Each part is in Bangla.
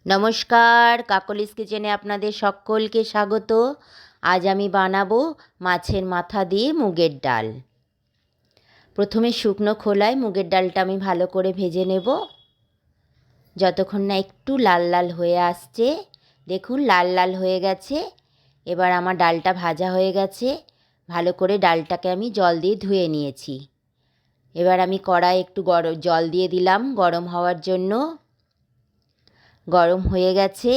নমস্কার, কাকলিস কিচেনে আপনাদের সকলকে স্বাগত। আজ আমি বানাবো মাছের মাথা দিয়ে মুগের ডাল। প্রথমে শুকনো খোলায় মুগের ডালটা আমি ভালো করে ভেজে নেব, যতক্ষণ না একটু লাল লাল হয়ে আসছে। দেখুন লাল লাল হয়ে গেছে। এবার আমার ডালটা ভাজা হয়ে গেছে। ভালো করে ডালটাকে আমি জল দিয়ে ধুয়ে নিয়েছি। এবার আমি কড়াই একটু জল দিয়ে দিলাম গরম হওয়ার জন্য। গরম হয়ে গেছে।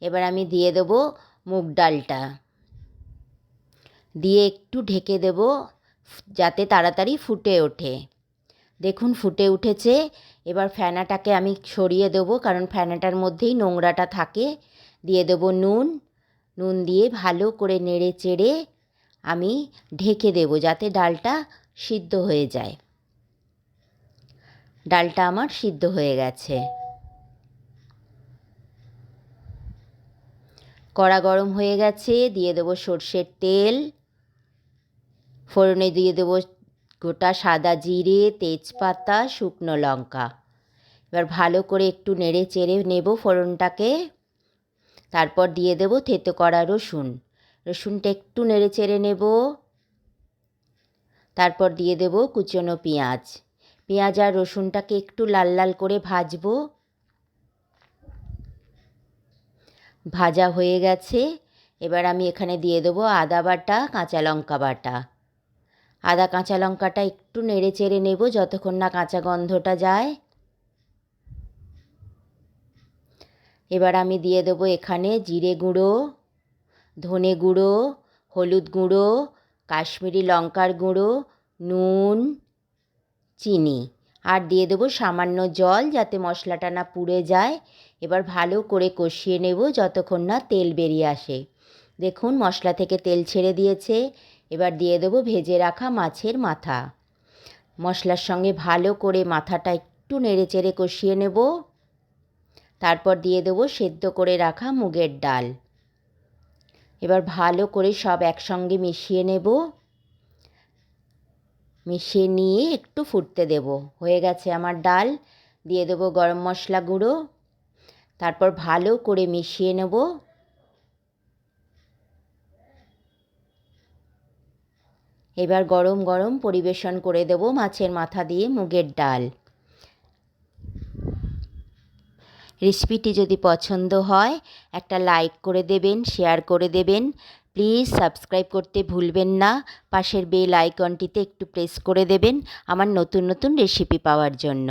এবার আমি দিয়ে দেব মুগ ডালটা, দিয়ে একটু ঢেকে দেব যাতে তাড়াতাড়ি ফুটে ওঠে। দেখুন ফুটে উঠেছে। এবার ফ্যানাটাকে আমি সরিয়ে দেবো, কারণ ফ্যানাটার মধ্যেই নোংরাটা থাকে। দিয়ে দেবো নুন। নুন দিয়ে ভালো করে নেড়ে চেড়ে আমি ঢেকে দেব, যাতে ডালটা সিদ্ধ হয়ে যায়। ডালটা আমার সিদ্ধ হয়ে গেছে। কড়া গরম হয়ে গেছে। দিয়ে দেবো সর্ষের তেল। ফোড়নে দিয়ে দেবো গোটা সাদা জিরে, তেজপাতা, শুকনো লঙ্কা। এবার ভালো করে একটু নেড়ে চেড়ে নেব ফোড়নটাকে। তারপর দিয়ে দেবো থেতো করা রসুন। রসুনটা একটু নেড়ে চেড়ে নেব। তারপর দিয়ে দেবো কুচনো পেঁয়াজ। পেঁয়াজ আর রসুনটাকে একটু লাল লাল করে ভাজবো। ভাজা হয়ে গেছে। এবার আমি এখানে দিয়ে দেবো আদা বাটা, কাঁচা লঙ্কা বাটা। আদা কাঁচা লঙ্কাটা একটু নেড়ে চেড়ে নেব যতক্ষণ না কাঁচা গন্ধটা যায়। এবার আমি দিয়ে দেবো এখানে জিরে গুঁড়ো, ধনে গুঁড়ো, হলুদ গুঁড়ো, কাশ্মীরি লঙ্কার গুঁড়ো, নুন, চিনি, আর দিয়ে দেবো সামান্য জল, যাতে মশলাটা না পুড়ে যায়। এবার ভালো করে কষিয়ে নেব যতক্ষণ না তেল বেরিয়ে আসে। দেখুন মশলা থেকে তেল ছেড়ে দিয়েছে। এবার দিয়ে দেবো ভেজে রাখা মাছের মাথা। মশলার সঙ্গে ভালো করে মাথাটা একটু নেড়ে চেড়ে কষিয়ে নেব। তারপর দিয়ে দেবো সেদ্ধ করে রাখা মুগের ডাল। এবার ভালো করে সব একসঙ্গে মিশিয়ে নেব। মিশিয়ে নিয়ে একটু ফুটতে দেব। হয়ে গেছে আমার ডাল। দিয়ে দেবো গরম মশলা গুঁড়ো। তারপর ভালো করে মিশিয়ে নেব। এবার গরম গরম পরিবেশন করে দেব মাছের মাথা দিয়ে মুগের ডাল। রেসিপিটি যদি পছন্দ হয় একটা লাইক করে দেবেন, শেয়ার করে দেবেন। প্লিজ সাবস্ক্রাইব করতে ভুলবেন না। পাশের বেল আইকনটিতে একটু প্রেস করে দেবেন আমার নতুন নতুন রেসিপি পাওয়ার জন্য।